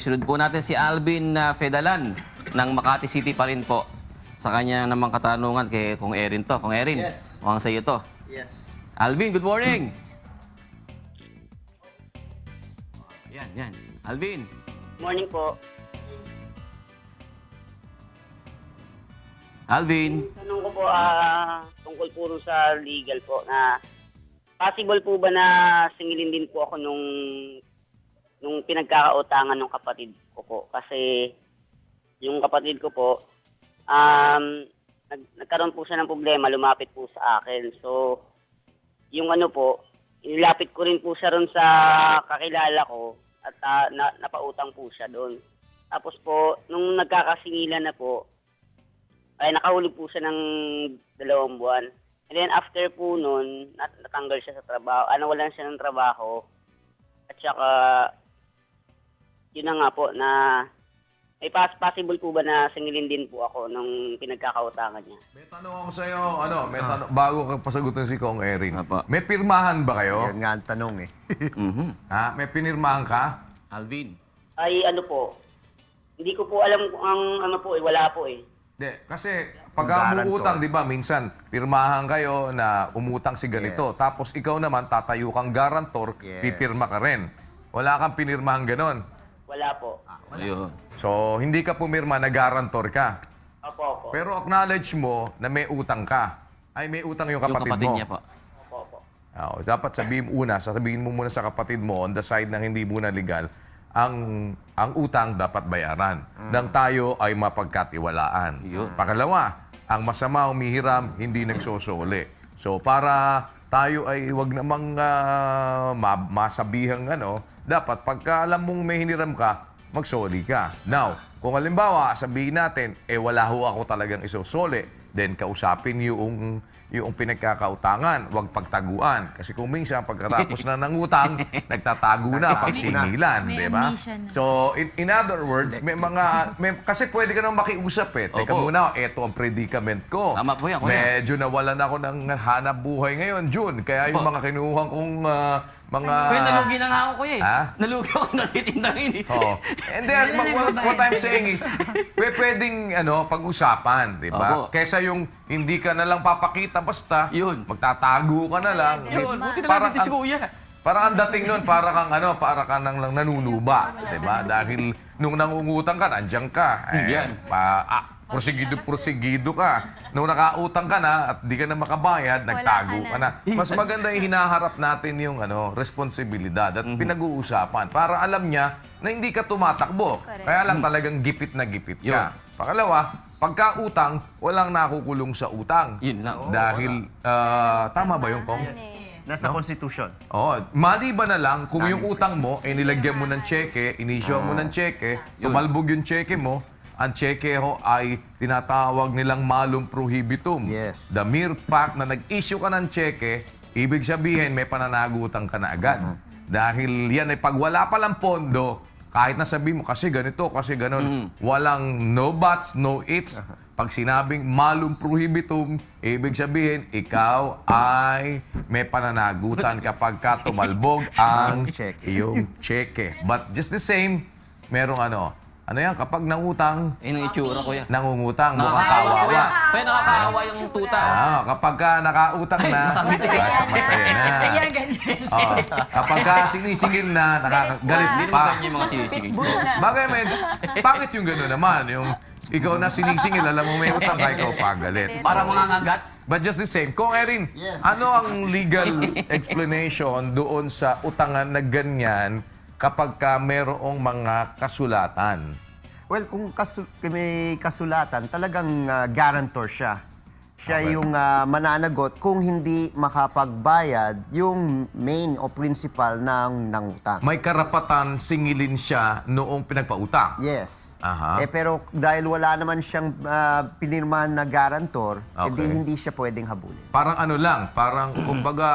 sunod po natin si Alvin Fedalan ng Makati City pa rin po. Sa kanya namang katanungan kay Kung Erin to. Kung Erin, Yes. mukhang sa'yo to. Yes. Alvin, good morning! Yan. Alvin. Morning po. Alvin. Tanong ko po tungkol po rin sa legal po na possible po ba na singilin din po ako nung pinagkakautangan ng kapatid ko po? Kasi yung kapatid ko po, nagkaroon po siya ng problema, lumapit po sa akin. So, yung ano po, inilapit ko rin po siya ron sa kakilala ko at napautang po siya doon. Tapos po, nung nagkakasingilan na po, ay nakahuli po siya ng 2 buwan. And then after po nun, natanggal siya sa trabaho. Nawalan siya ng trabaho. At saka, yun na nga po, na may possible po ba na singilin din po ako nung pinagkakautangan niya? May tanong ako sa'yo, bago ka pasagutin si Kong Erin. Apa. May pirmahan ba kayo? Yan nga ang tanong eh. Ha? May pinirmahan ka? Alvin. Ay ano po, hindi ko po alam kung ang ano po wala po eh. Hindi, kasi pag umuutang, di ba, minsan, pirmahan kayo na umutang si ganito. Yes. Tapos ikaw naman, tatayo kang garantor, Yes. pipirma ka rin. Wala kang pinirmahan ganon. Wala po. Ayun. So, hindi ka pumirma na garantor ka. Opo. Pero acknowledge mo na may utang ka. Ay, may utang yung Yung kapatid, kapatid mo. niya po. Opo. Dapat sabihin mo muna sa kapatid mo, on the side na hindi muna legal, ang utang dapat bayaran. Nang tayo ay mapagkatiwalaan. Yun. Pangalawa, ang masama umihiram, hindi nagsusuli. So, para tayo ay wag namang masabihang dapat pagka alam mong may hiniram ka, magsoli ka. Now, kung halimbawa, sabihin natin, wala ho ako talagang isusoli, then kausapin yung pinagkakautangan, huwag pagtaguan. Kasi kung minsan, pagkatapos na ng utang, nagtatago na, pagsingilan, May di ba? amnesia na. So, in other words, kasi pwede ka nang makiusap eh. Teka Opo. muna, eto ang predicament ko. Tama po yan, kuya. Medyo nawalan ako ng hanap buhay ngayon, June. Kaya yung Opo. mga kinuha kong mga... Kuya, nalugi na nga ako, kuya eh. Ha? Nalugi ako nagtitindangin eh. Oh. And then, what I'm saying is, pwedeng pag-usapan, di ba? Opo. Kesa yung hindi ka na lang papakita basta, Yun. magtatago ka na lang. Yun, buti na Parang lang si kuya. Parang ang dating nun, para kang nang nanunuba, di ba? Dahil nung nangungutang ka, nandiyan ka. Yan. Prosigido ka. Nung nakautang ka na at di ka na makabayad, nagtago ka na. Mas maganda yung hinaharap natin yung responsibilidad at pinag-uusapan para alam niya na hindi ka tumatakbo. Kaya lang talagang gipit na gipit ka. Pangalawa, pagka-utang, walang nakukulong sa utang. Yun lang. Dahil, tama ba yung Kong? Nasa Constitution. Oo. Maliban na lang kung yung utang mo, nilagyan mo ng tseke, inisyo mo ng tseke, tumalbog yung tseke mo, ang tseke ay tinatawag nilang malum prohibitum. Yes. The mere fact na nag-issue ka ng tseke, ibig sabihin may pananagutang ka na agad. Dahil yan ay pag wala palang pondo, kahit na sabihin mo, kasi ganito, kasi ganon, walang no buts, no ifs. Pag sinabing malum prohibitum, ibig sabihin, ikaw ay may pananagutan kapag ka tumalbog ang iyong tseke. But just the same, merong yan, kapag nangutang, Ayun ang itsura, kuya. nangungutang, mukhang kawawa. Kaya nakakaawa yung tuta. Kapag ka nakautang na, masaya na. Kaya ganyan. Kapag ka sinisingil na, nakakagalit Hindi pa. naman ganyan yung mga sinisingil. Bagay, bakit yung gano'n naman? Yung ikaw na sinisingil, alam mo may utang ka, ikaw pagalit. Para mga ngagat. But just the same, Kung Erin, ano ang legal explanation doon sa utangan na ganyan kapag ka merong mga kasulatan? Well, kung may kasulatan, talagang guarantor siya. Siya yung mananagot kung hindi makapagbayad yung main o principal ng utang. May karapatan singilin siya noong pinagpautang. Yes. Aha. Pero dahil wala naman siyang pinirmahan na guarantor, Okay. hindi siya pwedeng habulin. Parang parang kumbaga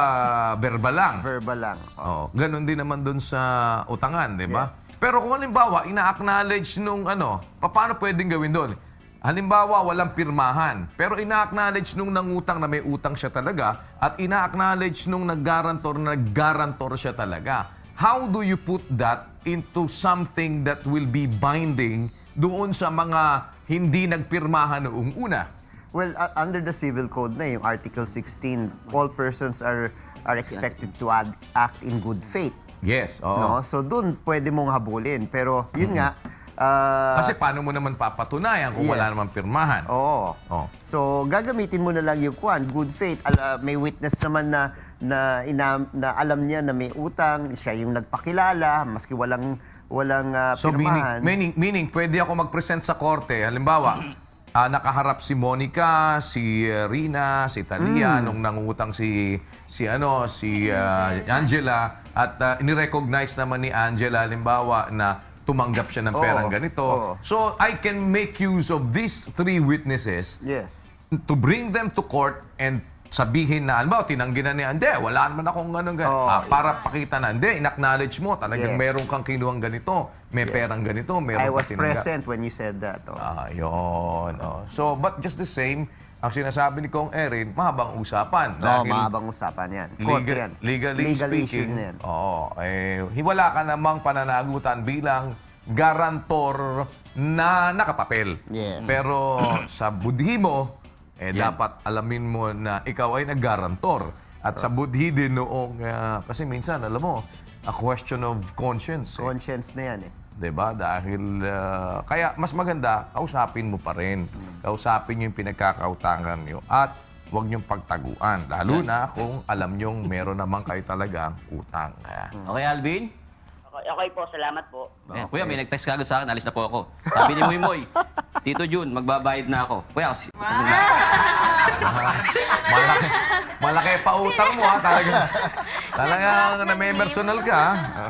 verbal lang. Verbal lang. Oh, ganun din naman doon sa utangan, di ba? Yes. Pero kung halimbawa, ina-acknowledge nung paano pwedeng gawin doon? Halimbawa, walang pirmahan, pero ina-acknowledge nung nangutang na may utang siya talaga at ina-acknowledge nung nag-garantor na nag-garantor siya talaga. How do you put that into something that will be binding doon sa mga hindi nagpirmahan noong una. Well, under the Civil Code na yung Article 16, all persons are expected to act in good faith. Yes, oo. No? So doon pwede mong habulin. Pero yun nga, Kasi paano mo naman papatunayan kung wala Yes. naman pirmahan? oo. Oh. So gagamitin mo na lang yung good faith. May witness naman na alam niya na may utang, siya yung nagpakilala, maski walang So pirmahan. meaning pwede ako mag-present sa korte. Halimbawa, nakaharap si Monica, si Rina, si Talia nung nangungutang si Angela at ni-recognize naman ni Angela halimbawa na tumanggap siya ng perang ganito. Oo. So I can make use of these three witnesses Yes. to bring them to court and sabihin na, halimbawa, tinanggi na ni Ande, wala naman akong ganun. Para pakita na, Ande, in-acknowledge mo, talagang Yes. meron kang kinuhang ganito, may perang ganito, meron I kang was tinanggap. present when you said that. Ayun. So, but just the same, ang sinasabi ni Kong Erin, mahabang usapan. Mahabang usapan yan. Korte yan. Legally Legal issue speaking, na yan. wala ka namang pananagutan bilang garantor na nakapapel. Yes. Pero sa budhismo, dapat alamin mo na ikaw ay nag-garantor. At sa budhi din noong, kasi minsan, alam mo, a question of conscience. Conscience na yan eh. 'Di ba? Dahil kaya mas maganda kausapin mo pa rin. Kausapin niyo yung pinagkakautangan niyo at huwag niyong pagtaguan. Lalo na kung alam niyong meron naman kayo talagang utang. Okay, Alvin? Okay po, salamat po. Ayan, Kuya, may nag-text kagad sa akin, alis na po ako. Sabi ni Muy Muy, Tito Jun, magbabayad na ako. Kuya, Malaki pa utang mo ha. Talagang na may personal ka. Ha?